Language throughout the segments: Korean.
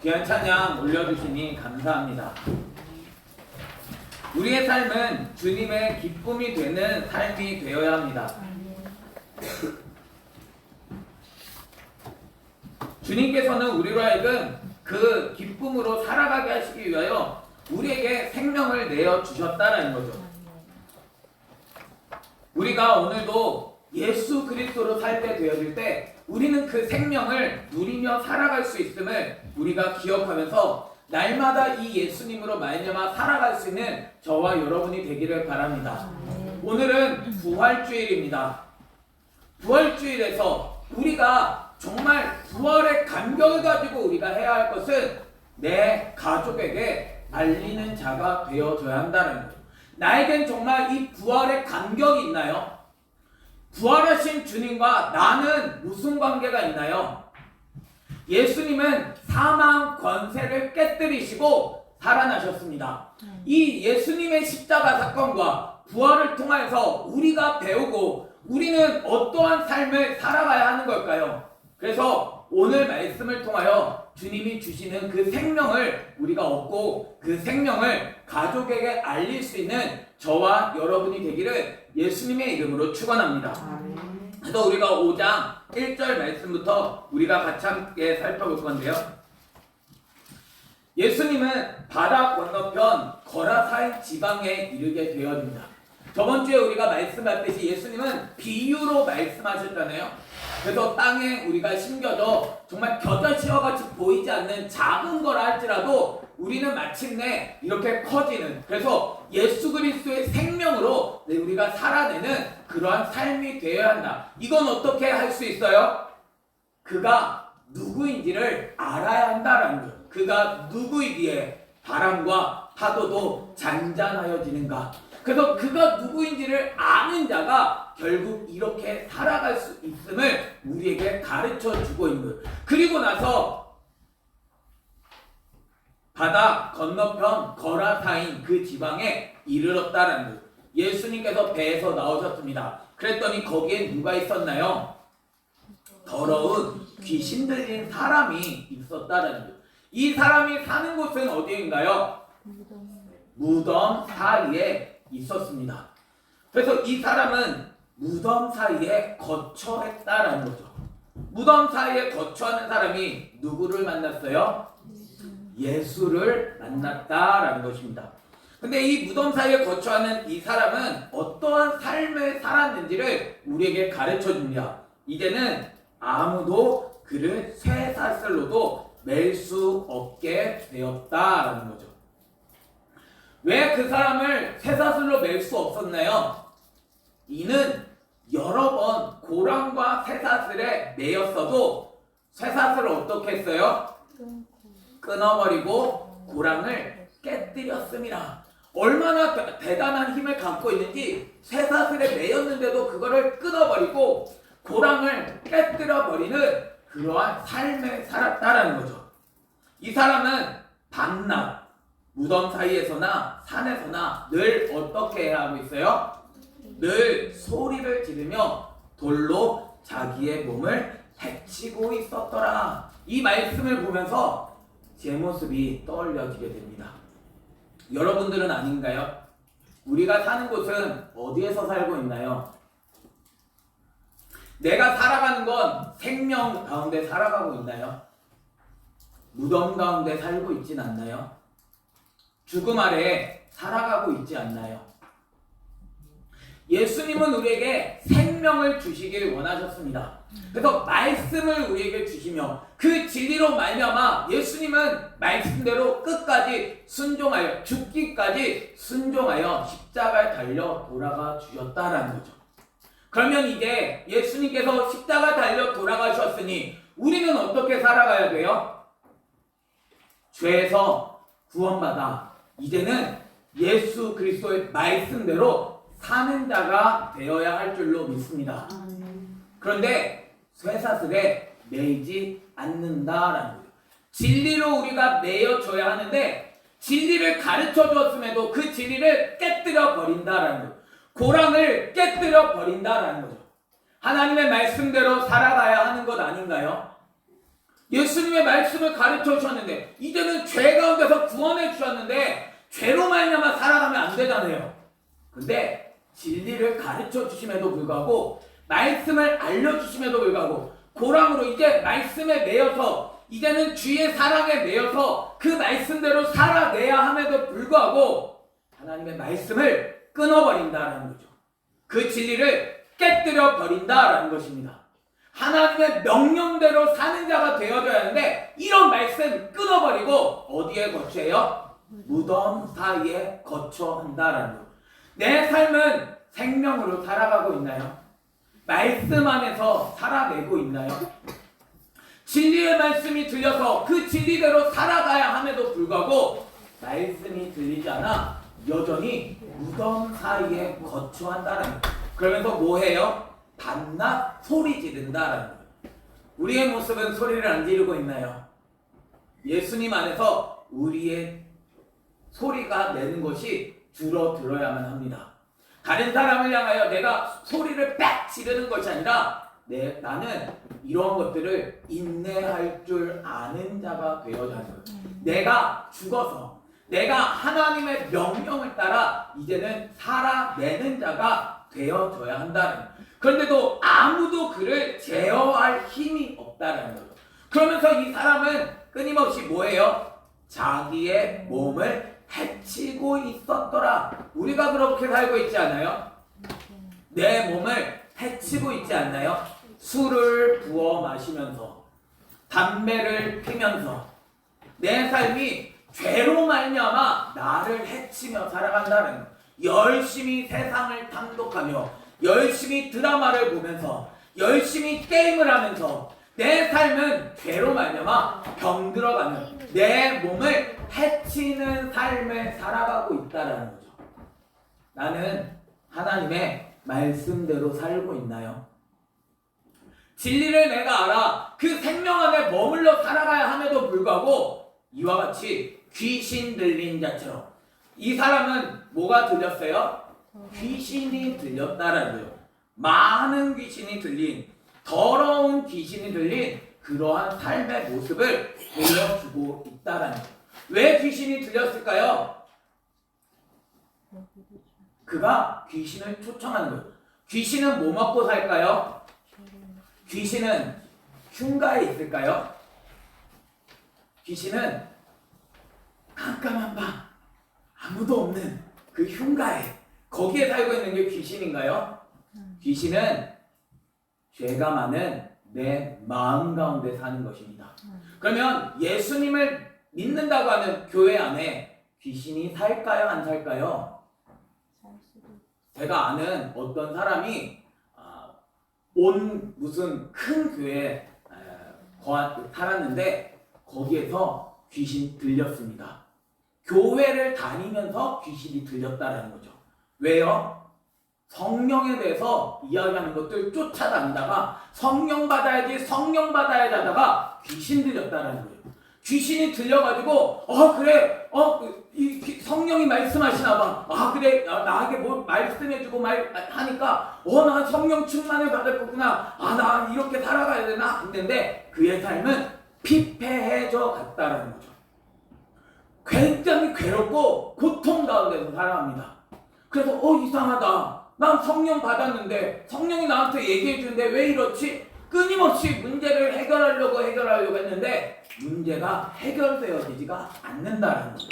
귀한 찬양 올려주시니 감사합니다. 우리의 삶은 주님의 기쁨이 되는 삶이 되어야 합니다. 주님께서는 우리로 하여금 그 기쁨으로 살아가게 하시기 위하여 우리에게 생명을 내어주셨다는 거죠. 우리가 오늘도 예수 그리스도로 살게 되어질 때 우리는 그 생명을 누리며 살아갈 수 있음을 우리가 기억하면서 날마다 이 예수님으로 말미암아 살아갈 수 있는 저와 여러분이 되기를 바랍니다. 오늘은 부활주일입니다. 부활주일에서 우리가 정말 부활의 감격을 가지고 우리가 해야 할 것은 내 가족에게 알리는 자가 되어줘야 한다는 거예요. 나에겐 정말 이 부활의 감격이 있나요? 부활하신 주님과 나는 무슨 관계가 있나요? 예수님은 사망 권세를 깨뜨리시고 살아나셨습니다. 이 예수님의 십자가 사건과 부활을 통해서 우리가 배우고 우리는 어떠한 삶을 살아가야 하는 걸까요? 그래서 오늘 말씀을 통하여 주님이 주시는 그 생명을 우리가 얻고 그 생명을 가족에게 알릴 수 있는 저와 여러분이 되기를 예수님의 이름으로 축원합니다. 그래서 우리가 5장 1절 말씀부터 우리가 같이 함께 살펴볼 건데요. 예수님은 바다 건너편 거라사인 지방에 이르게 되었습니다. 저번 주에 우리가 말씀했듯이 예수님은 비유로 말씀하셨잖아요. 그래서 땅에 우리가 심겨져 정말 겨자씨와 같이 보이지 않는 작은 거라 할지라도 우리는 마침내 이렇게 커지는, 그래서 예수 그리스도의 생명으로 우리가 살아내는 그러한 삶이 되어야 한다. 이건 어떻게 할 수 있어요? 그가 누구인지를 알아야 한다라는 거예요. 그가 누구이기에 바람과 파도도 잔잔하여지는가. 그래서 그가 누구인지를 아는 자가 결국 이렇게 살아갈 수 있음을 우리에게 가르쳐 주고 있는 거예요. 그리고 나서 바다 건너편 거라사인 그 지방에 이르렀다라는 거예요. 예수님께서 배에서 나오셨습니다. 그랬더니 거기에 누가 있었나요? 더러운 귀신 들린 사람이 있었다라는 거예요. 이 사람이 사는 곳은 어디인가요? 무덤 사이에 있었습니다. 그래서 이 사람은 무덤 사이에 거처했다라는 거죠. 무덤 사이에 거처하는 사람이 누구를 만났어요? 예수를 만났다라는 것입니다. 근데 이 무덤 사이에 거처하는 이 사람은 어떠한 삶을 살았는지를 우리에게 가르쳐 줍니다. 이제는 아무도 그를 쇠사슬로도 맬 수 없게 되었다라는 거죠. 왜 그 사람을 쇠사슬로 맬 수 없었나요? 이는 여러 번 고랑과 쇠사슬에 매였어도 쇠사슬을 어떻게 했어요? 끊어버리고 고랑을 깨뜨렸습니다. 얼마나 대단한 힘을 갖고 있는지 쇠사슬에 매였는데도 그거를 끊어버리고 고랑을 깨뜨려버리는 그러한 삶을 살았다라는 거죠. 이 사람은 밤낮 무덤 사이에서나 산에서나 늘 어떻게 해야 하고 있어요? 늘 소리를 지르며 돌로 자기의 몸을 해치고 있었더라. 이 말씀을 보면서 제 모습이 떠올려지게 됩니다. 여러분들은 아닌가요? 우리가 사는 곳은 어디에서 살고 있나요? 내가 살아가는 건 생명 가운데 살아가고 있나요? 무덤 가운데 살고 있진 않나요? 죽음 아래 살아가고 있지 않나요? 예수님은 우리에게 생명을 주시길 원하셨습니다. 그래서 말씀을 우리에게 주시며 그 진리로 말미암아 예수님은 말씀대로 끝까지 순종하여 죽기까지 순종하여 십자가에 달려 돌아가 주셨다라는 거죠. 그러면 이제 예수님께서 십자가 달려 돌아가셨으니 우리는 어떻게 살아가야 돼요? 죄에서 구원받아 이제는 예수 그리스도의 말씀대로 사는 자가 되어야 할 줄로 믿습니다. 그런데 쇠사슬에 매이지 않는다라는 거예요. 진리로 우리가 매여줘야 하는데 진리를 가르쳐 주었음에도 그 진리를 깨뜨려 버린다라는 거예요. 고랑을 깨뜨려 버린다라는 거죠. 하나님의 말씀대로 살아가야 하는 것 아닌가요? 예수님의 말씀을 가르쳐 주셨는데 이제는 죄 가운데서 구원해 주셨는데 죄로 말미암아 살아가면 안 되잖아요. 근데 진리를 가르쳐 주심에도 불구하고 말씀을 알려주심에도 불구하고 고랑으로 이제 말씀에 매여서 이제는 주의 사랑에 매여서 그 말씀대로 살아내야 함에도 불구하고 하나님의 말씀을 끊어버린다라는 거죠. 그 진리를 깨뜨려 버린다라는 것입니다. 하나님의 명령대로 사는 자가 되어져야 하는데 이런 말씀 끊어버리고 어디에 거처해요? 무덤 사이에 거처한다라는 거. 내 삶은 생명으로 살아가고 있나요? 말씀 안에서 살아내고 있나요? 진리의 말씀이 들려서 그 진리대로 살아가야 함에도 불구하고 말씀이 들리지 않아 여전히 무덤 사이에 거처한다는 거예요. 그러면서 뭐 해요? 밤낮 소리 지른다라는 거예요. 우리의 모습은 소리를 안 지르고 있나요? 예수님 안에서 우리의 소리가 내는 것이 줄어들어야만 합니다. 다른 사람을 향하여 내가 소리를 빽 지르는 것이 아니라 나는 이러한 것들을 인내할 줄 아는 자가 되어야 하는 거예요. 내가 죽어서 내가 하나님의 명령을 따라 이제는 살아내는 자가 되어져야 한다는 거예요. 그런데도 아무도 그를 제어할 힘이 없다는 거예요. 그러면서 이 사람은 끊임없이 뭐예요? 자기의 몸을 해치고 있었더라. 우리가 그렇게 살고 있지 않아요? 내 몸을 해치고 있지 않나요? 술을 부어 마시면서 담배를 피면서 내 삶이 죄로 말미암아 나를 해치며 살아간다는 거예요. 열심히 세상을 탐독하며 열심히 드라마를 보면서 열심히 게임을 하면서 내 삶은 죄로 말미암아 병들어가는 내 몸을 해치는 삶을 살아가고 있다라는 거죠. 나는 하나님의 말씀대로 살고 있나요? 진리를 내가 알아 그 생명 안에 머물러 살아가야 함에도 불구하고 이와 같이 귀신 들린 자처럼 이 사람은 뭐가 들렸어요? 귀신이 들렸다라는 거예요. 많은 귀신이 들린 더러운 귀신이 들린 그러한 삶의 모습을 보여주고 있다라는 거예요. 왜 귀신이 들렸을까요? 그가 귀신을 초청하는 거예요. 귀신은 뭐 먹고 살까요? 귀신은 흉가에 있을까요? 귀신은 깜깜한 밤 아무도 없는 그 흉가에 거기에 살고 있는 게 귀신인가요? 귀신은 죄가 많은 내 마음 가운데 사는 것입니다. 그러면 예수님을 믿는다고 하는 교회 안에 귀신이 살까요? 안 살까요? 제가 아는 어떤 사람이 온 무슨 큰 교회에 살았는데 거기에서 귀신 들렸습니다. 교회를 다니면서 귀신이 들렸다라는 거죠. 왜요? 성령에 대해서 이야기하는 것들 쫓아다니다가 성령 받아야지 하다가 귀신 들렸다라는 거예요. 귀신이 들려가지고 그래 이 성령이 말씀하시나 봐. 그래 나에게 뭐 말씀해주고 하니까 나 성령 충만을 받을 거구나. 나 이렇게 살아가야 되나 했는데 그의 삶은 피폐해져 갔다라는 거죠. 굉장히 괴롭고 고통 가운데서 살아갑니다. 그래서 이상하다. 난 성령 받았는데 성령이 나한테 얘기해 주는데 왜 이렇지? 끊임없이 문제를 해결하려고 했는데 문제가 해결되어지지가 않는다라는 거죠.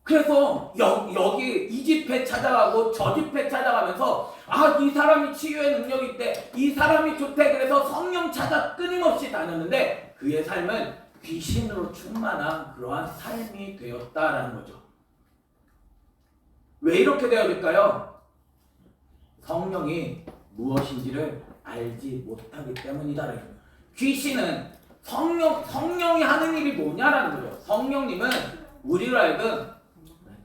그래서 여기 이 집회 찾아가고 저 집회 찾아가면서 이 사람이 치유의 능력이 있대, 이 사람이 좋대, 그래서 성령 찾아 끊임없이 다녔는데 그의 삶은 귀신으로 충만한 그러한 삶이 되었다라는 거죠. 왜 이렇게 되어질까요? 성령이 무엇인지를 알지 못하기 때문이다라는 거예요. 귀신은 성령이 하는 일이 뭐냐라는 거죠. 성령님은 우리로 하여금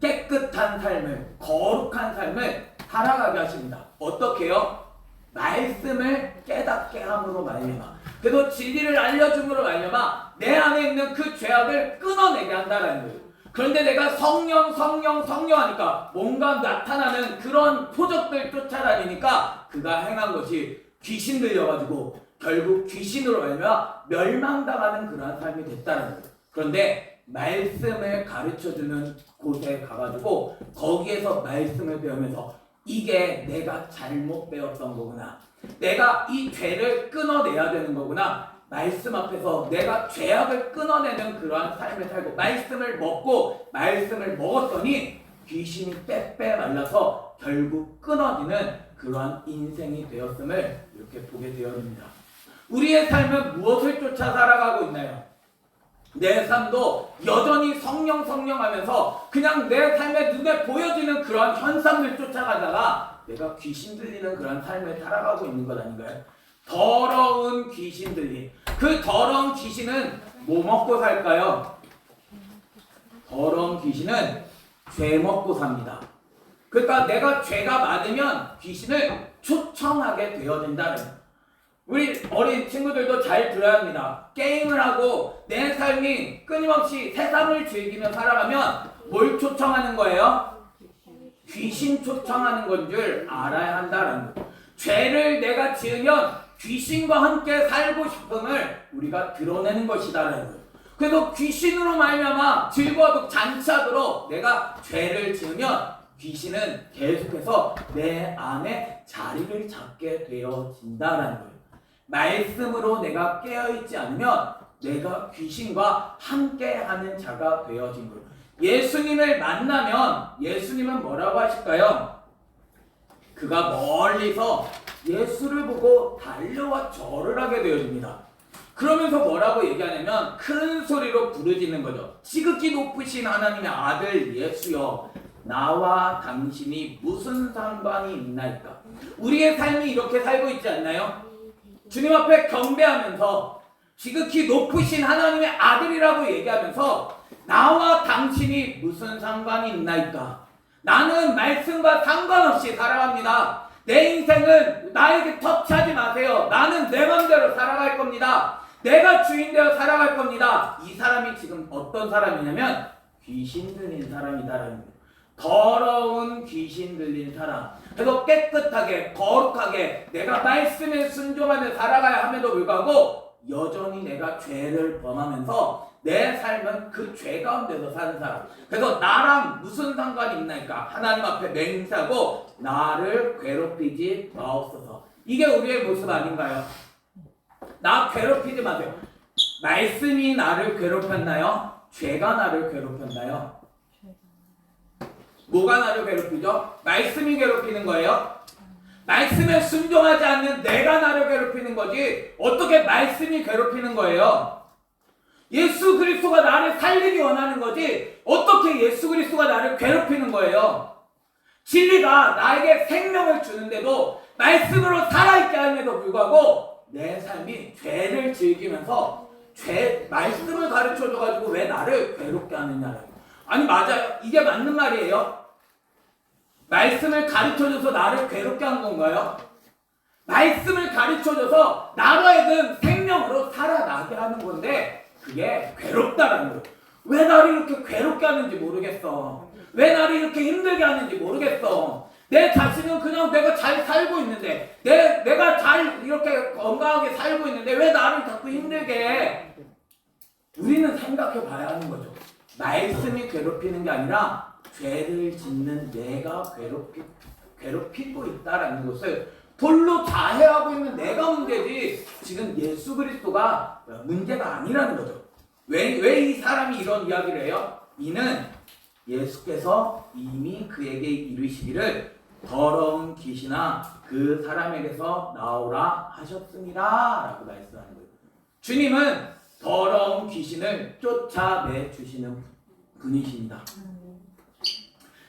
깨끗한 삶을, 거룩한 삶을 살아가게 하십니다. 어떻게요? 말씀을 깨닫게 함으로 말미암아, 그래서 진리를 알려줌으로 말미암아 내 안에 있는 그 죄악을 끊어내게 한다라는 거예요. 그런데 내가 성령 하니까 뭔가 나타나는 그런 표적들 쫓아다니니까 그가 행한 것이 귀신 들려가지고 결국 귀신으로 말미암아 멸망당하는 그러한 삶이 됐다는 거예요. 그런데 말씀을 가르쳐주는 곳에 가가지고 거기에서 말씀을 배우면서 이게 내가 잘못 배웠던 거구나, 내가 이 죄를 끊어내야 되는 거구나, 말씀 앞에서 내가 죄악을 끊어내는 그러한 삶을 살고 말씀을 먹고 말씀을 먹었더니 귀신이 빼빼 말라서 결국 끊어지는 그러한 인생이 되었음을 이렇게 보게 되었습니다. 우리의 삶은 무엇을 쫓아 살아가고 있나요? 내 삶도 여전히 성령 하면서 그냥 내 삶에 눈에 보여지는 그러한 현상을 쫓아가다가 내가 귀신 들리는 그런 삶을 살아가고 있는 것 아닌가요? 더러운 귀신 들림. 그 더러운 귀신은 뭐 먹고 살까요? 더러운 귀신은 죄 먹고 삽니다. 그러니까 내가 죄가 많으면 귀신을 초청하게 되어진다는 거예요. 우리 어린 친구들도 잘 들어야 합니다. 게임을 하고 내 삶이 끊임없이 세상을 즐기며 살아가면 뭘 초청하는 거예요? 귀신 초청하는 건 줄 알아야 한다는 거예요. 죄를 내가 지으면 귀신과 함께 살고 싶음을 우리가 드러내는 것이다라는 거예요. 그래서 귀신으로 말미암아 즐거워도 잔치하도록 내가 죄를 지으면 귀신은 계속해서 내 안에 자리를 잡게 되어진다라는 거예요. 말씀으로 내가 깨어있지 않으면 내가 귀신과 함께하는 자가 되어진 거예요. 예수님을 만나면 예수님은 뭐라고 하실까요? 그가 멀리서 예수를 보고 달려와 절을 하게 되어집니다. 그러면서 뭐라고 얘기하냐면 큰 소리로 부르짖는 거죠. 지극히 높으신 하나님의 아들 예수여, 나와 당신이 무슨 상관이 있나이까? 우리의 삶이 이렇게 살고 있지 않나요? 주님 앞에 경배하면서 지극히 높으신 하나님의 아들이라고 얘기하면서 나와 당신이 무슨 상관이 있나이까? 나는 말씀과 상관없이 살아갑니다. 내 인생은 나에게 터치하지 마세요. 나는 내 맘대로 살아갈 겁니다. 내가 주인 되어 살아갈 겁니다. 이 사람이 지금 어떤 사람이냐면 귀신 들린 사람이다라는 거예요. 더러운 귀신 들린 사람. 그래서 깨끗하게 거룩하게 내가 말씀에 순종하며 살아가야 함에도 불구하고 여전히 내가 죄를 범하면서 내 삶은 그 죄 가운데서 사는 사람. 그래서 나랑 무슨 상관이 있나니까 하나님 앞에 맹세하고 나를 괴롭히지 마옵소서. 이게 우리의 모습 아닌가요? 나 괴롭히지 마세요. 말씀이 나를 괴롭혔나요? 죄가 나를 괴롭혔나요? 뭐가 나를 괴롭히죠? 말씀이 괴롭히는 거예요. 말씀에 순종하지 않는 내가 나를 괴롭히는 거지 어떻게 말씀이 괴롭히는 거예요? 예수 그리스도가 나를 살리기 원하는 거지 어떻게 예수 그리스도가 나를 괴롭히는 거예요? 진리가 나에게 생명을 주는데도 말씀으로 살아있게 함에도 불구하고 내 삶이 죄를 즐기면서 말씀을 가르쳐줘가지고 왜 나를 괴롭게 하느냐라고. 아니 맞아요. 이게 맞는 말이에요. 말씀을 가르쳐줘서 나를 괴롭게 한 건가요? 말씀을 가르쳐줘서 나로 하여금 생명으로 살아나게 하는 건데 그게 괴롭다라는 거예요. 왜 나를 이렇게 괴롭게 하는지 모르겠어. 왜 나를 이렇게 힘들게 하는지 모르겠어. 내 자신은 그냥 내가 잘 살고 있는데 내가 잘 이렇게 건강하게 살고 있는데 왜 나를 자꾸 힘들게 해? 우리는 생각해 봐야 하는 거죠. 말씀이 괴롭히는 게 아니라 죄를 짓는 내가 괴롭히고 있다라는 것을 돌로 자해하고 있는 내가 문제지 지금 예수 그리스도가 문제가 아니라는 거죠. 왜 이 사람이 이런 이야기를 해요? 이는 예수께서 이미 그에게 이르시기를 더러운 귀신아 그 사람에게서 나오라 하셨습니다 라고 말씀하는 거예요. 주님은 더러운 귀신을 쫓아내주시는 분이십니다.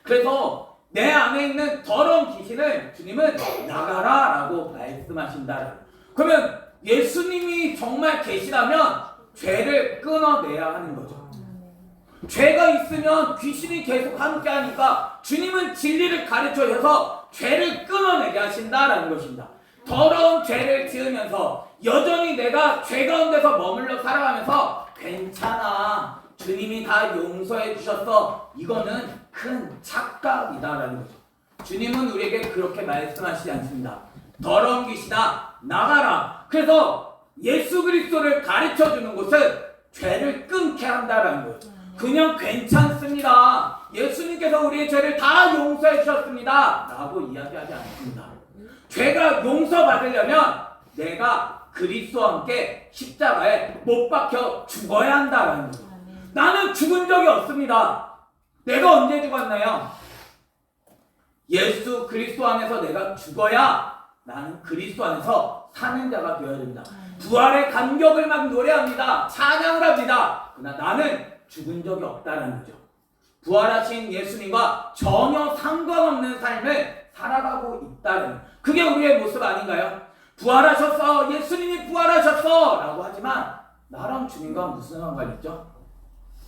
그래서 내 안에 있는 더러운 귀신을 주님은 나가라 라고 말씀하신다. 그러면 예수님이 정말 계시다면 죄를 끊어내야 하는 거죠. 죄가 있으면 귀신이 계속 함께 하니까 주님은 진리를 가르쳐셔서 죄를 끊어내게 하신다라는 것입니다. 더러운 죄를 지으면서 여전히 내가 죄 가운데서 머물러 살아가면서 괜찮아, 주님이 다 용서해 주셨어, 이거는 큰 착각이다라는 거죠. 주님은 우리에게 그렇게 말씀하시지 않습니다. 더러운 귀신아 나가라. 그래서 예수 그리스도를 가르쳐 주는 곳은 죄를 끊게 한다라는 거예요. 그냥 괜찮습니다. 예수님께서 우리의 죄를 다 용서해 주셨습니다 라고 이야기하지 않습니다. 죄가 용서받으려면 내가 그리스도와 함께 십자가에 못 박혀 죽어야 한다라는 거예요. 나는 죽은 적이 없습니다. 내가 언제 죽었나요? 예수 그리스도 안에서 내가 죽어야 나는 그리스도 안에서 사는 자가 되어야 됩니다. 부활의 감격을 막 노래합니다. 찬양을 합니다. 그러나 나는 죽은 적이 없다는 거죠. 부활하신 예수님과 전혀 상관없는 삶을 살아가고 있다는, 그게 우리의 모습 아닌가요? 부활하셨어, 예수님이 부활하셨어 라고 하지만 나랑 주님과 무슨 상관이 있죠?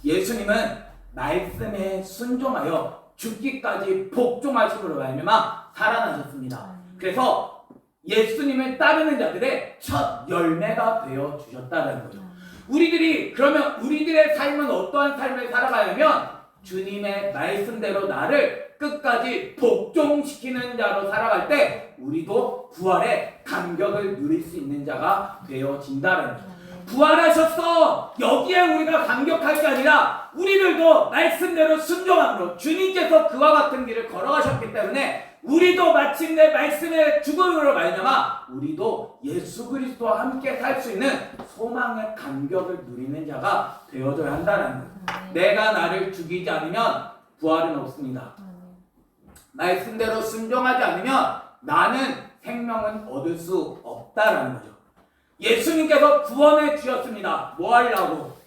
예수님은 말씀에 순종하여 죽기까지 복종하심으로 말미암아 살아나셨습니다. 그래서 예수님을 따르는 자들의 첫 열매가 되어 주셨다는 거죠. 그러면 우리들의 삶은 어떠한 삶을 살아가냐면 주님의 말씀대로 나를 끝까지 복종시키는 자로 살아갈 때 우리도 부활의 감격을 누릴 수 있는 자가 되어진다는 거죠. 부활하셨어! 여기에 우리가 감격할 게 아니라 우리들도 말씀대로 순종함으로 주님께서 그와 같은 길을 걸어가셨기 때문에 우리도 마침내 말씀의 죽음으로 말미암아 우리도 예수 그리스도와 함께 살 수 있는 소망의 감격을 누리는 자가 되어줘야 한다는 거예요. 내가 나를 죽이지 않으면 부활은 없습니다. 말씀대로 순종하지 않으면 나는 생명은 얻을 수 없다라는 거죠. 예수님께서 구원해 주셨습니다. 뭐 하려고?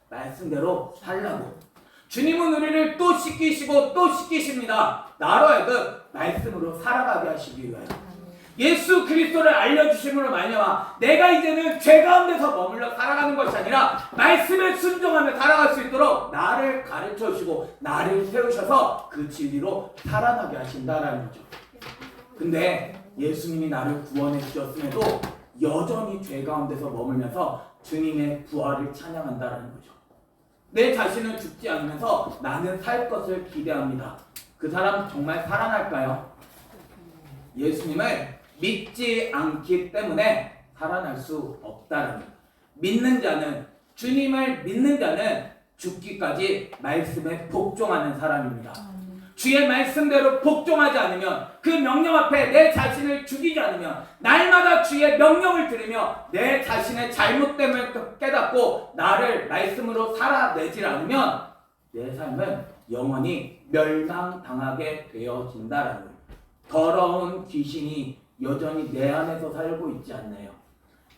말씀대로 살라고. 주님은 우리를 또 씻기시고 또 씻기십니다. 나로 하여금 말씀으로 살아가게 하시기 위하여. 예수 그리스도를 알려주심으로 말미암아 내가 이제는 죄 가운데서 머물러 살아가는 것이 아니라 말씀에 순종하며 살아갈 수 있도록 나를 가르쳐 주시고 나를 세우셔서 그 진리로 살아가게 하신다라는 거죠. 근데 예수님이 나를 구원해 주셨음에도 여전히 죄 가운데서 머물면서 주님의 부활을 찬양한다라는 거죠. 내 자신은 죽지 않으면서 나는 살 것을 기대합니다. 그 사람 정말 살아날까요? 예수님을 믿지 않기 때문에 살아날 수 없다는 거예요. 믿는 자는, 주님을 믿는 자는 죽기까지 말씀에 복종하는 사람입니다. 주의 말씀대로 복종하지 않으면, 그 명령 앞에 내 자신을 죽이지 않으면, 날마다 주의 명령을 들으며 내 자신의 잘못됨을 깨닫고 나를 말씀으로 살아내지 않으면 내 삶은 영원히 멸망당하게 되어진다라는 거예요. 더러운 귀신이 여전히 내 안에서 살고 있지 않나요?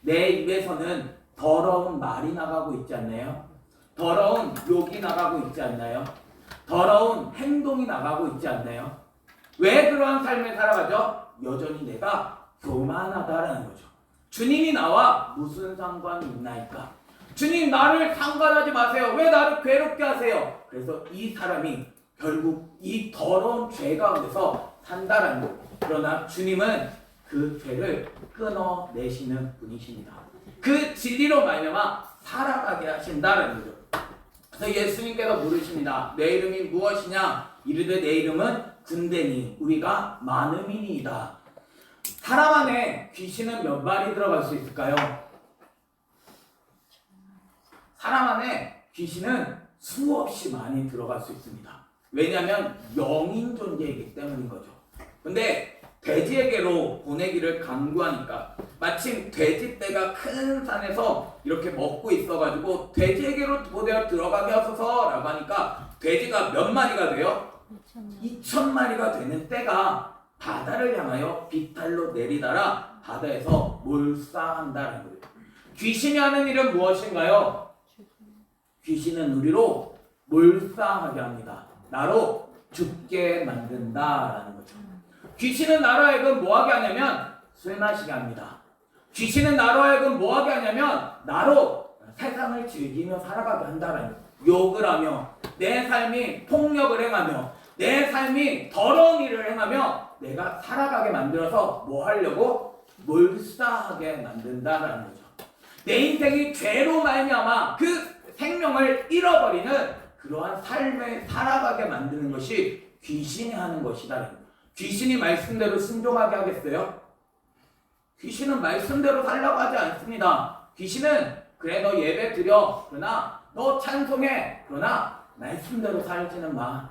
내 입에서는 더러운 말이 나가고 있지 않나요? 더러운 욕이 나가고 있지 않나요? 더러운 행동이 나가고 있지 않나요? 왜 그러한 삶을 살아가죠? 여전히 내가 교만하다라는 거죠. 주님이 나와 무슨 상관이 있나이까? 주님, 나를 상관하지 마세요. 왜 나를 괴롭게 하세요? 그래서 이 사람이 결국 이 더러운 죄 가운데서 산다라는 거예요. 그러나 주님은 그 죄를 끊어내시는 분이십니다. 그 진리로 말미암아 살아가게 하신다는 거죠. 그래서 예수님께서 물으십니다. 내 이름이 무엇이냐? 이르되 내 이름은 근대니 우리가 많음이니이다. 사람 안에 귀신은 몇 마리 들어갈 수 있을까요? 사람 안에 귀신은 수없이 많이 들어갈 수 있습니다. 왜냐하면 영인 존재이기 때문인 거죠. 근데 돼지에게로 보내기를 강구하니까 마침 돼지떼가 큰 산에서 이렇게 먹고 있어가지고 돼지에게로 보내어 들어가게 하소서 라고 하니까 돼지가 몇 마리가 돼요? 2,000마리가 되는 떼가 바다를 향하여 비탈로 내리다라 바다에서 몰사한다는 거예요. 귀신이 하는 일은 무엇인가요? 귀신은 우리로 몰사하게 합니다. 나로 죽게 만든다라는 거죠. 귀신은 나로 하여금 뭐하게 하냐면 술 마시게 합니다. 귀신은 나로 하여금 뭐하게 하냐면 나로 세상을 즐기며 살아가게 한다라는 거예요. 욕을 하며 내 삶이 폭력을 행하며 내 삶이 더러운 일을 행하며 내가 살아가게 만들어서 뭐 하려고? 몰사하게 만든다라는 거죠. 내 인생이 죄로 말미암아 그 생명을 잃어버리는 그러한 삶을 살아가게 만드는 것이 귀신이 하는 것이다. 귀신이 말씀대로 순종하게 하겠어요? 귀신은 말씀대로 살라고 하지 않습니다. 귀신은 그래 너 예배 드려 그러나 너 찬송해 그러나 말씀대로 살지는 마.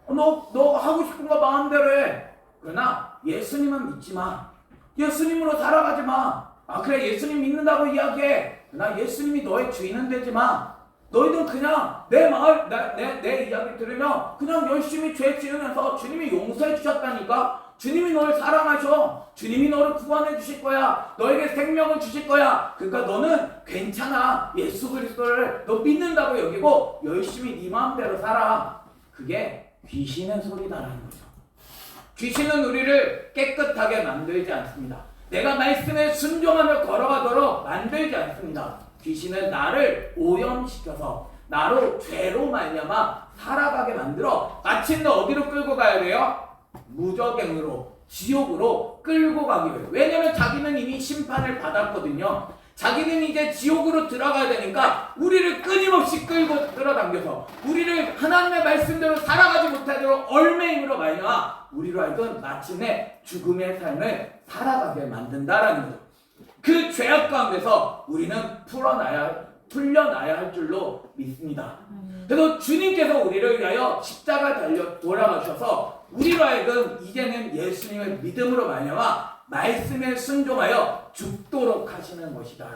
너 하고 싶은 거 마음대로 해. 그러나 예수님은 믿지 마. 예수님으로 살아가지 마. 아 그래 예수님 믿는다고 이야기해. 그러나 예수님이 너의 주인은 되지 마. 너희들 그냥 내 이야기 들으면 그냥 열심히 죄 지으면서 주님이 용서해 주셨다니까. 주님이 너를 사랑하셔. 주님이 너를 구원해 주실 거야. 너에게 생명을 주실 거야. 그러니까 너는 괜찮아. 예수 그리스도를 너 믿는다고 여기고 열심히 네 마음대로 살아. 그게 귀신의 소리다라는 거죠. 귀신은 우리를 깨끗하게 만들지 않습니다. 내가 말씀에 순종하며 걸어가도록 만들지 않습니다. 귀신은 나를 오염시켜서 나로 죄로 말미암아 살아가게 만들어 마침내 어디로 끌고 가야 돼요? 무저갱으로 지옥으로 끌고 가기 위해. 왜냐면 자기는 이미 심판을 받았거든요. 자기는 이제 지옥으로 들어가야 되니까 우리를 끊임없이 끌고 끌어당겨서 우리를 하나님의 말씀대로 살아가지 못하도록 얼매임으로 말미암아 우리로 하여금 마침내 죽음의 삶을 살아가게 만든다라는 거죠. 그 죄악 가운데서 우리는 풀려나야 할 줄로 믿습니다. 그래서 주님께서 우리를 위하여 십자가 달려 돌아가셔서 우리로 하여금 이제는 예수님을 믿음으로 말미암아 말씀에 순종하여 죽도록 하시는 것이다.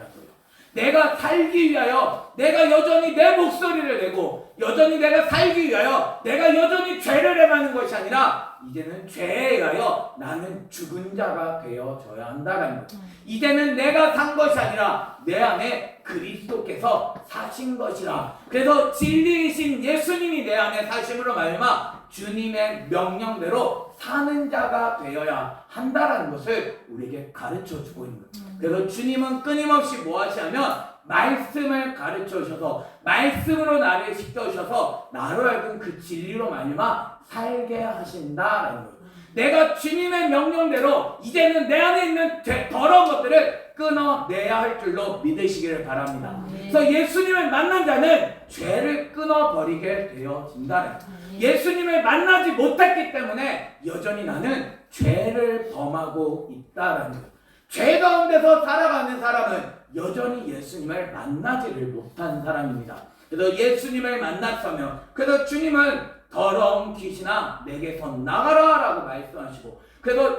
내가 살기 위하여 내가 여전히 내 목소리를 내고 여전히 내가 살기 위하여 내가 여전히 죄를 행하는 것이 아니라 이제는 죄에 의하여 나는 죽은 자가 되어져야 한다는 것. 이제는 내가 산 것이 아니라 내 안에 그리스도께서 사신 것이라. 그래서 진리이신 예수님이 내 안에 사심으로 말미암아 주님의 명령대로 사는 자가 되어야 한다는 것을 우리에게 가르쳐 주고 있는 거예요. 그래서 주님은 끊임없이 뭐 하시냐면 말씀을 가르쳐 주셔서 말씀으로 나를 시켜주셔서 나로 하여금 그 진리로 말미암아 살게 하신다라는 거예요. 내가 주님의 명령대로 이제는 내 안에 있는 더러운 것들을 끊어내야 할 줄로 믿으시기를 바랍니다. 그래서 예수님을 만난 자는 죄를 끊어버리게 되어진다는 거예요. 예수님을 만나지 못했기 때문에 여전히 나는 죄를 범하고 있다라는 거예요. 죄 가운데서 살아가는 사람은 여전히 예수님을 만나지를 못한 사람입니다. 그래서 예수님을 만났으면 그래서 주님은 더러운 귀신아 내게서 나가라 라고 말씀하시고 그래서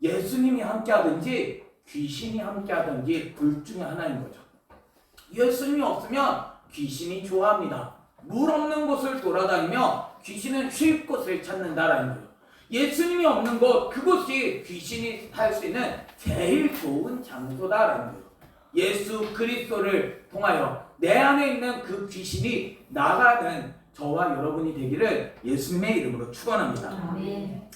예수님이 함께 하든지 귀신이 함께 하든지 둘 중에 하나인 거죠. 예수님이 없으면 귀신이 좋아합니다. 물 없는 곳을 돌아다니며 귀신은 쉴 곳을 찾는다라는 거예요. 예수님이 없는 곳 그곳이 귀신이 살 수 있는 제일 좋은 장소다라는 거예요. 예수 그리스도를 통하여 내 안에 있는 그 귀신이 나가는 저와 여러분이 되기를 예수님의 이름으로 축원합니다.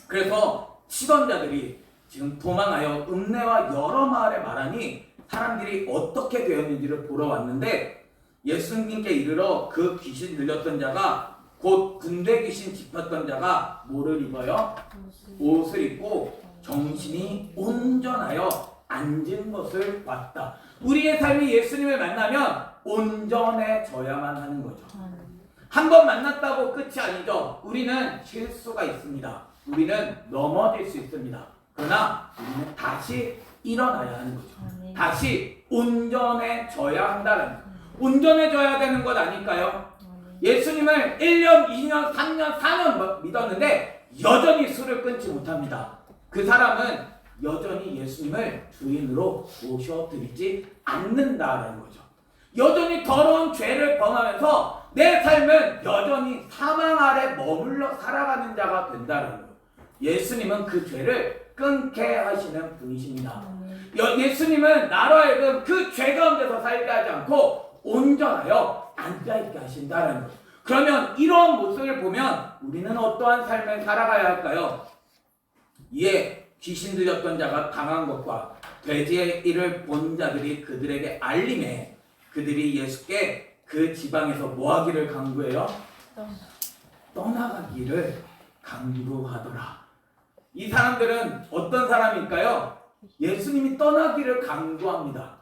그래서 시선자들이 지금 도망하여 읍내와 여러 마을에 말하니 사람들이 어떻게 되었는지를 보러 왔는데 예수님께 이르러 그 귀신 들렸던 자가 곧 군대 귀신 짚었던 자가 뭐를 입어요? 옷을 입고 정신이 온전하여 앉은 것을 봤다. 우리의 삶이 예수님을 만나면 온전해져야만 하는 거죠. 한 번 만났다고 끝이 아니죠. 우리는 실수가 있습니다. 우리는 넘어질 수 있습니다. 그러나 우리는 다시 일어나야 하는 거죠. 다시 온전해져야 한다는 거죠. 온전해져야 되는 것 아닐까요? 예수님을 1년, 2년, 3년, 4년 믿었는데 여전히 술을 끊지 못합니다. 그 사람은 여전히 예수님을 주인으로 모셔드리지 않는다라는 거죠. 여전히 더러운 죄를 범하면서 내 삶은 여전히 사망 아래 머물러 살아가는 자가 된다는 거예요. 예수님은 그 죄를 끊게 하시는 분이십니다. 예수님은 나로 하여금 그 죄 가운데서 살게 하지 않고 온전하여 앉아있게 하신다는 거예요. 그러면 이러한 모습을 보면 우리는 어떠한 삶을 살아가야 할까요? 이에 귀신 들렸던 자가 당한 것과 돼지의 일을 본 자들이 그들에게 알림해 그들이 예수께 그 지방에서 뭐하기를 강구해요? 떠나가기를 강구하더라. 이 사람들은 어떤 사람일까요? 예수님이 떠나기를 강구합니다.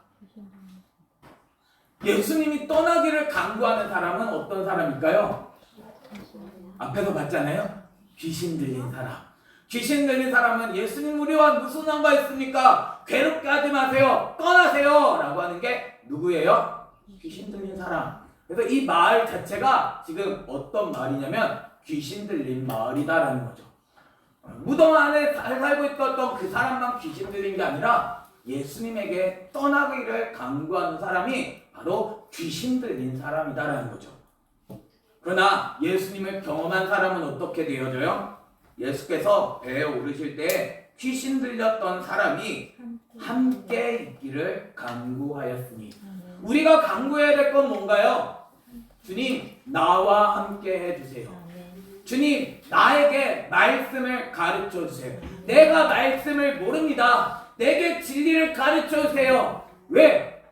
예수님이 떠나기를 강구하는 사람은 어떤 사람일까요? 앞에서 봤잖아요. 귀신 들린 사람. 귀신 들린 사람은 예수님 우리와 무슨 상관 있습니까? 괴롭게 하지 마세요. 떠나세요. 라고 하는 게 누구예요? 귀신 들린 사람. 그래서 이 마을 자체가 지금 어떤 마을이냐면 귀신 들린 마을이다라는 거죠. 무덤 안에 살고 있었던 그 사람만 귀신 들린 게 아니라 예수님에게 떠나기를 강구하는 사람이 바로 귀신 들린 사람이다라는 거죠. 그러나 예수님을 경험한 사람은 어떻게 되어져요? 예수께서 배에 오르실 때 귀신 들렸던 사람이 함께 있기를 간구하였으니, 우리가 간구해야 될 건 뭔가요? 주님, 나와 함께 해주세요. 주님, 나에게 말씀을 가르쳐 주세요. 내가 말씀을 모릅니다. 내게 진리를 가르쳐 주세요. 왜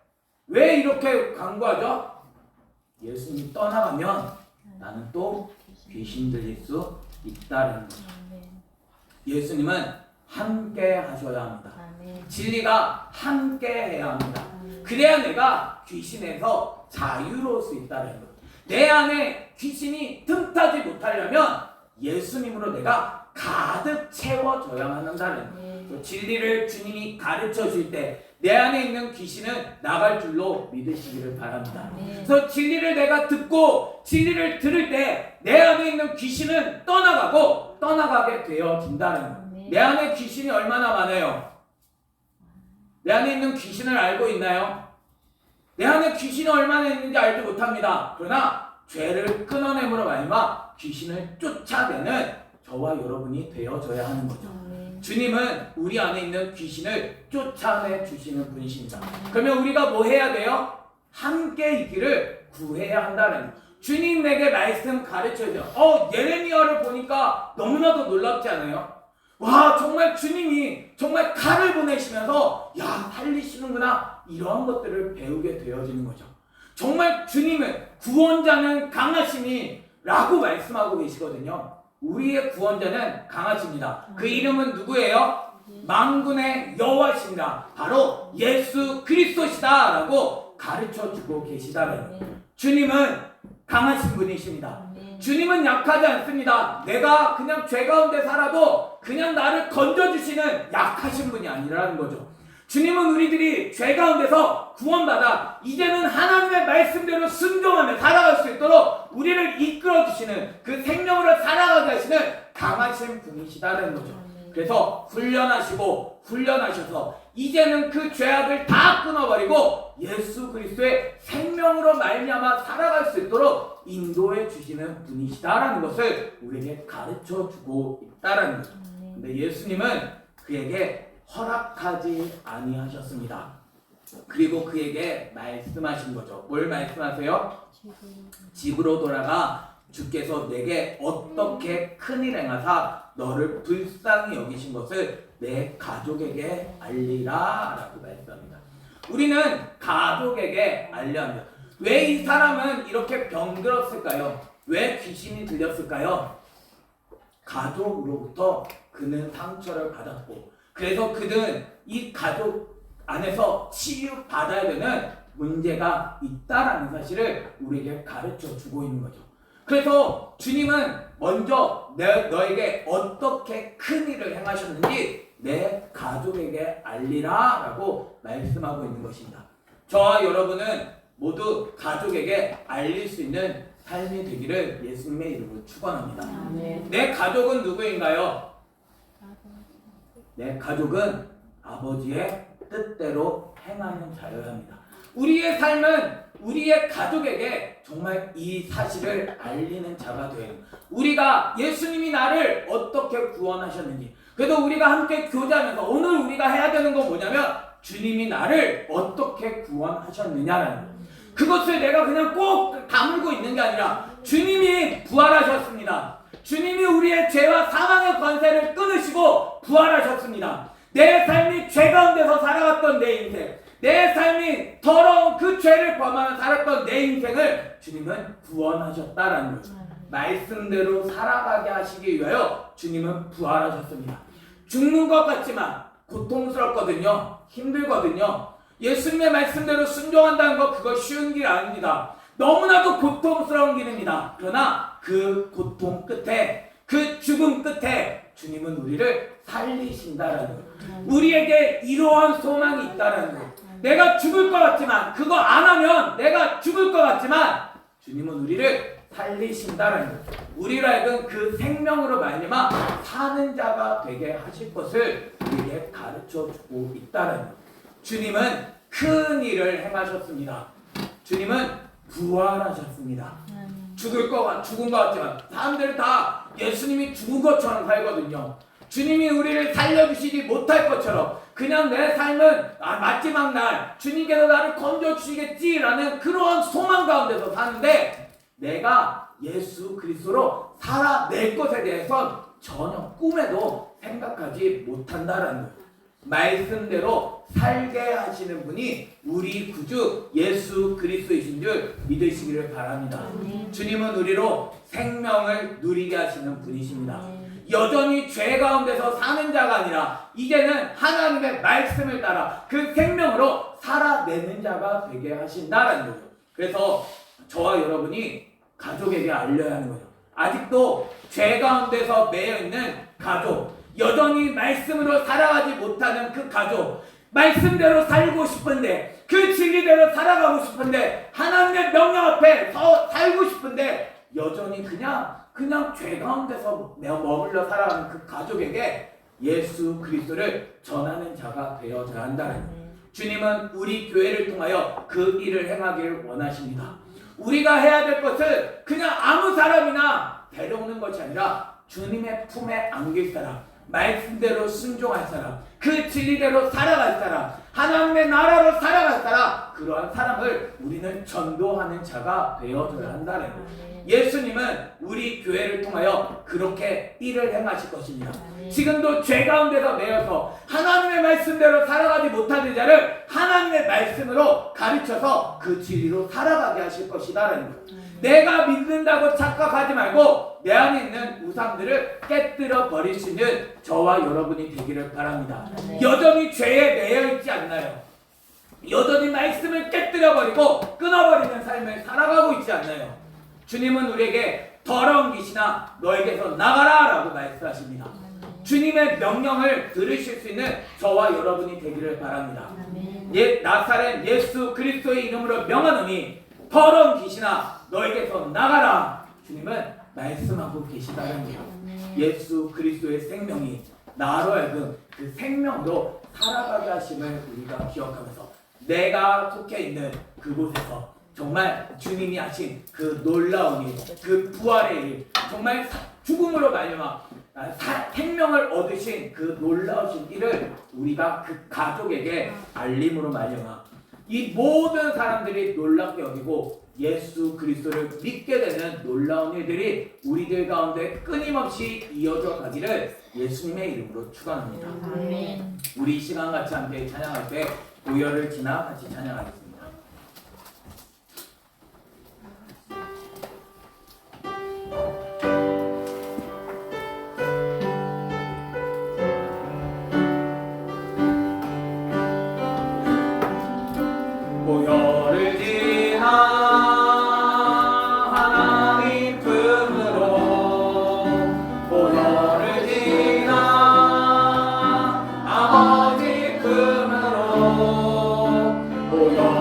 이렇게 간구하죠? 예수님이 떠나가면 나는 또 귀신 들릴 수 있다는 거죠. 예수님은 함께 하셔야 합니다. 진리가 함께 해야 합니다. 그래야 내가 귀신에서 자유로울 수 있다는 거죠. 내 안에 귀신이 틈타지 못하려면 예수님으로 내가 가득 채워져야만 한다는 거예요. 진리를 주님이 가르쳐 줄 때 내 안에 있는 귀신은 나갈 줄로 믿으시기를 바랍니다. 그래서 진리를 내가 듣고 진리를 들을 때 내 안에 있는 귀신은 떠나가게 되어진다는 거예요. 내 안에 귀신이 얼마나 많아요? 내 안에 있는 귀신을 알고 있나요? 내 안에 귀신이 얼마나 있는지 알지 못합니다. 그러나 죄를 끊어냄으로 말미암아 귀신을 쫓아내는 저와 여러분이 되어져야 하는 거죠. 주님은 우리 안에 있는 귀신을 쫓아내 주시는 분이십니다. 그러면 우리가 뭐 해야 돼요? 함께 있기를 구해야 한다는 거예요. 주님 내게 말씀 가르쳐줘요. 예레미야를 보니까 너무나도 놀랍지 않아요? 와, 정말 주님이 정말 칼을 보내시면서 살리시는구나, 이러한 것들을 배우게 되어지는 거죠. 정말 주님은 구원자는 강하시니 라고 말씀하고 계시거든요. 우리의 구원자는 강하십니다. 그 이름은 누구예요? 만군의 여호와십니다. 바로 예수 그리스도시다 라고 가르쳐주고 계시다는 거예요. 주님은 강하신 분이십니다. 주님은 약하지 않습니다. 내가 그냥 죄 가운데 살아도 그냥 나를 건져주시는 약하신 분이 아니라는 거죠. 주님은 우리들이 죄 가운데서 구원받아 이제는 하나님의 말씀대로 순종하며 살아갈 수 있도록 우리를 이끌어주시는, 그 생명으로 살아가게 하시는 강하신 분이시다는 거죠. 그래서 훈련하셔서 이제는 그 죄악을 다 끊어버리고 예수 그리스도의 생명으로 말미암아 살아갈 수 있도록 인도해 주시는 분이시다라는 것을 우리에게 가르쳐주고 있다라는 거죠. 근데 예수님은 그에게 허락하지 아니하셨습니다. 그리고 그에게 말씀하신 거죠. 뭘 말씀하세요? 집으로 돌아가 주께서 내게 어떻게 큰일 행하사 너를 불쌍히 여기신 것을 내 가족에게 알리라 라고 말씀합니다. 우리는 가족에게 알려야 합니다. 왜 이 사람은 이렇게 병들었을까요? 왜 귀신이 들렸을까요? 가족으로부터 그는 상처를 받았고, 그래서 그는 이 가족 안에서 치유받아야 되는 문제가 있다라는 사실을 우리에게 가르쳐 주고 있는 거죠. 그래서 주님은 먼저 너에게 어떻게 큰 일을 행하셨는지 내 가족에게 알리라 라고 말씀하고 있는 것입니다. 저와 여러분은 모두 가족에게 알릴 수 있는 삶이 되기를 예수님의 이름으로 축원합니다. 내 가족은 누구인가요? 내 가족은 아버지의 뜻대로 행하는 자여야 합니다. 우리의 삶은 우리의 가족에게 정말 이 사실을 알리는 자가 되어야 합니다. 우리가 예수님이 나를 어떻게 구원하셨는지, 그래도 우리가 함께 교제하면서 오늘 우리가 해야 되는 건 뭐냐면 주님이 나를 어떻게 구원하셨느냐라는 거예요. 그것을 내가 그냥 꼭 다물고 있는 게 아니라 주님이 부활하셨습니다. 주님이 우리의 죄와 사망의 권세를 끊으시고 부활하셨습니다. 내 삶이 죄 가운데서 살아갔던 내 인생, 내 삶이 더러운 그 죄를 범하며 살았던 내 인생을 주님은 구원하셨다라는 거예요. 말씀대로 살아가게 하시기 위하여 주님은 부활하셨습니다. 죽는 것 같지만 고통스럽거든요. 힘들거든요. 예수님의 말씀대로 순종한다는 거, 그거 쉬운 길 아닙니다. 너무나도 고통스러운 길입니다. 그러나 그 고통 끝에, 그 죽음 끝에 주님은 우리를 우리를 살리신다라는 거예요. 우리에게 이러한 소망이 있다라는 거예요. 내가 죽을 것 같지만, 그거 안 하면 내가 죽을 것 같지만 주님은 우리를 살리신다라는 거예요. 우리로 하여금 그 생명으로 말미암아 사는 자가 되게 하실 것을 우리에게 가르쳐주고 있다는 거예요. 주님은 큰 일을 행하셨습니다. 주님은 부활하셨습니다. 죽은 것 같지만 사람들은 다 예수님이 죽은 것처럼 살거든요. 주님이 우리를 살려주시지 못할 것처럼 그냥 내 삶은 마지막 날 주님께서 나를 건져주시겠지라는 그러한 소망 가운데서 사는데, 내가 예수 그리스도로 살아낼 것에 대해서 전혀 꿈에도 생각하지 못한다라는 거예요. 말씀대로 살게 하시는 분이 우리 구주 예수 그리스도이신 줄 믿으시기를 바랍니다. 주님은 우리로 생명을 누리게 하시는 분이십니다. 여전히 죄 가운데서 사는 자가 아니라 이제는 하나님의 말씀을 따라 그 생명으로 살아내는 자가 되게 하신다라는 거죠. 그래서 저와 여러분이 가족에게 알려야 하는 거죠. 아직도 죄 가운데서 매여있는 가족, 여전히 말씀으로 살아가지 못하는 그 가족, 말씀대로 살고 싶은데, 그 진리대로 살아가고 싶은데, 하나님의 명령 앞에 살고 싶은데 여전히 그냥 죄 가운데서 머물러 살아가는 그 가족에게 예수 그리스도를 전하는 자가 되어야 한다는 거예요. 주님은 우리 교회를 통하여 그 일을 행하기를 원하십니다. 우리가 해야 될 것은 그냥 아무 사람이나 데려오는 것이 아니라 주님의 품에 안길 사람, 말씀대로 순종할 사람, 그 진리대로 살아갈 사람, 하나님의 나라로 살아갈 사람, 그러한 사람을 우리는 전도하는 자가 되어줘야 한다는 거예요. 예수님은 우리 교회를 통하여 그렇게 일을 행하실 것입니다. 지금도 죄 가운데서 매여서 하나님의 말씀대로 살아가지 못하는 자를 하나님의 말씀으로 가르쳐서 그 진리로 살아가게 하실 것이다라는 거예요. 내가 믿는다고 착각하지 말고 내 안에 있는 우상들을 깨뜨려 버릴 수 있는 저와 여러분이 되기를 바랍니다. 여전히 죄에 매여 있지 않나요? 여전히 말씀을 깨뜨려 버리고 끊어버리는 삶을 살아가고 있지 않나요? 주님은 우리에게 더러운 귀신아 너에게서 나가라 라고 말씀하십니다. 주님의 명령을 들으실 수 있는 저와 여러분이 되기를 바랍니다. 나사렛 예수 그리스도의 이름으로 명하노니 더러운 귀신아 너에게서 나가라. 주님은 말씀하고 계시다는 거예요. 예수 그리스도의 생명이 나로 하여금 그 생명으로 살아가게 하심을 우리가 기억하면서 내가 속해 있는 그곳에서 정말 주님이 하신 그 놀라운 일, 그 부활의 일, 정말 죽음으로 말미암아 생명을 얻으신 그 놀라우신 일을 우리가 그 가족에게 알림으로 말미암아 이 모든 사람들이 놀랍게 여기고 예수 그리스도를 믿게 되는 놀라운 일들이 우리들 가운데 끊임없이 이어져 가기를 예수님의 이름으로 축원합니다. 우리 이 시간 같이 함께 찬양할 때 고열을 지나 같이 찬양하겠습니다. 고열을 지나 하나님 품으로 고열을 지나 아버지 품으로 고열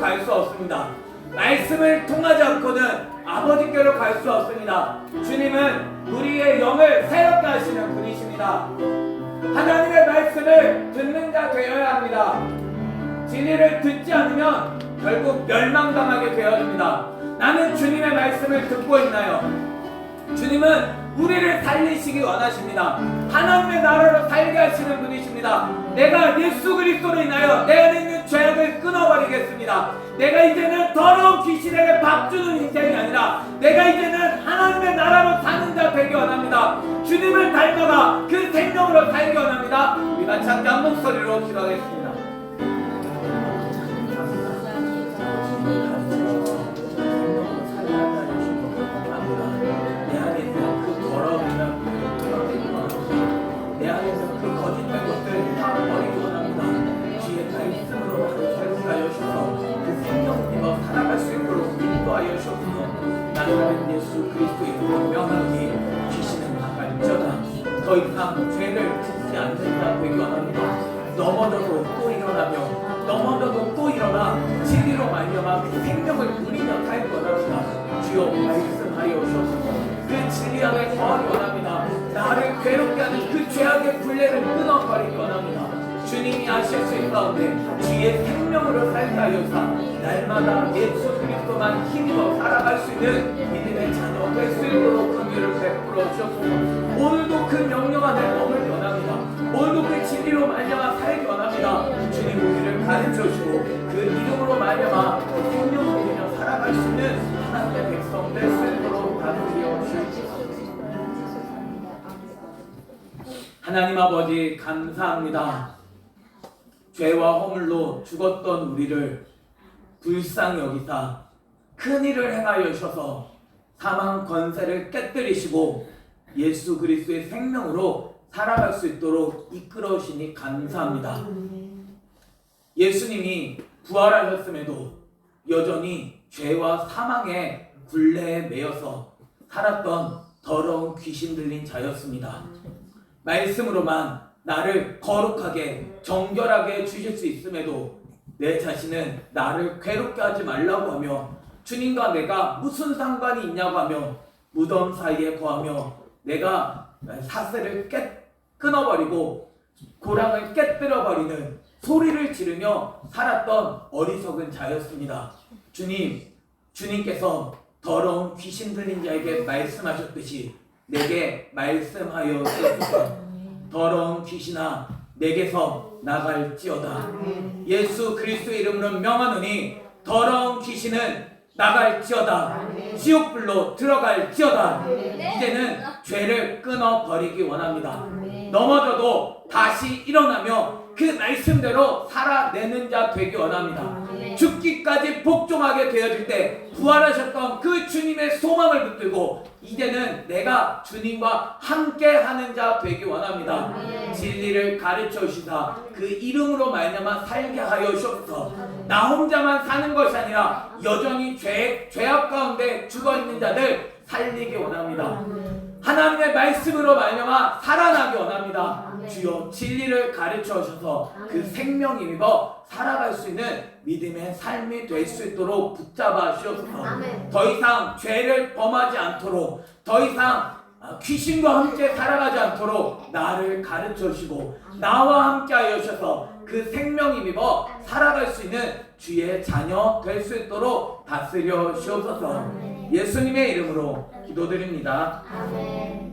갈 수 없습니다. 말씀을 통하지 않고는 아버지께로 갈 수 없습니다. 주님은 우리의 영을 새롭게 하시는 분이십니다. 하나님의 말씀을 듣는 자 되어야 합니다. 진리를 듣지 않으면 결국 멸망당하게 되어집니다. 나는 주님의 말씀을 듣고 있나요? 주님은 우리를 살리시기 원하십니다. 하나님의 나라로 살게 하시는 분이십니다. 내가 예수 그리스도로 인하여 내 안에 있는 죄악을 끊어버리겠습니다. 내가 이제는 더러운 귀신에게 밥주는 인생이 아니라 내가 이제는 하나님의 나라로 사는 자 되기 원합니다. 주님을 닮아가 그 생명으로 살기 원합니다. 우리가 잠깐 목소리로 기도하겠습니다. 내 안에서 그 거짓된 것들 다 버리기 원합니다. 주의 말씀으로 나를 살게 하여 주셔서 그 생명을 입어 살아갈 수 있도록 인도하여 주옵소서. 나는 예수 그리스도의 이름으로 명하노니 귀신은 나갈지어다. 더 이상 죄를 짓지 않는 자 되기 원합니다. 넘어져도 또 일어나며 넘어져도 또 일어나 진리로 말미암아 그 생명을 누리며 살기 원합니다. 주여 말씀하여 주옵소서. 그 진리 안에 거하기 원합니다. 나를 괴롭게 하는 그 죄악의 굴레를 끊어버리기 원합니다. 주님이 아실 수 있는 가운데 주의 생명으로 살게 하여사 날마다 예수 그리스도만 힘입어 살아갈 수 있는 믿음의 자녀 될 수 있도록 긍휼을 베풀어 주옵소서. 오늘도 그 명령 안에 머물기 원합니다. 오늘도 그 진리로 말미암아 살기 원합니다. 주님 우리를 가르쳐 주시고 그 이름으로 말미암아 그 생명을 누리며 살아갈 수 있는 하나님의 백성 될 수 있도록 다스려 주옵소서. 하나님 아버지 감사합니다. 죄와 허물로 죽었던 우리를 불쌍히 여기사 큰 일을 행하여 주셔서 사망 권세를 깨뜨리시고 예수 그리스도의 생명으로 살아갈 수 있도록 이끌어 주시니 감사합니다. 예수님이 부활하셨음에도 여전히 죄와 사망의 굴레에 매여서 살았던 더러운 귀신 들린 자였습니다. 말씀으로만 나를 거룩하게 정결하게 주실 수 있음에도 내 자신은 나를 괴롭게 하지 말라고 하며 주님과 내가 무슨 상관이 있냐고 하며 무덤 사이에 거하며 내가 사슬을 끊어버리고 고랑을 깨뜨려버리는 소리를 지르며 살았던 어리석은 자였습니다. 주님께서 더러운 귀신 들린 자에게 말씀하셨듯이 내게 말씀하여 주옵소서. 더러운 귀신아 내게서 나갈지어다. 예수 그리스도의 이름으로 명하노니 더러운 귀신은 나갈지어다. 지옥불로 들어갈지어다. 이제는 죄를 끊어버리기 원합니다. 넘어져도 다시 일어나며 그 말씀대로 살아내는 자 되기 원합니다. 죽기까지 복종하게 되어질 때 부활하셨던 그 주님의 소망을 붙들고 이제는 내가 주님과 함께하는 자 되기 원합니다. 진리를 가르쳐 주시사 그 이름으로 말미암아 살게 하여 주옵소서. 나 혼자만 사는 것이 아니라 여전히 죄악 가운데 죽어있는 자들 살리기 원합니다. 하나님의 말씀으로 말미암아 살아나기 원합니다. 주여 진리를 가르쳐 주셔서 그 생명 힘입어 살아갈 수 있는 믿음의 삶이 될 수 있도록 붙잡아 주옵소서. 더 이상 죄를 범하지 않도록 더 이상 귀신과 함께 살아가지 않도록 나를 가르쳐 주시고 나와 함께 하여 주셔서 그 생명 힘입어 살아갈 수 있는 주의 자녀 될 수 있도록 다스려 주옵소서. 예수님의 이름으로 기도드립니다. 아멘.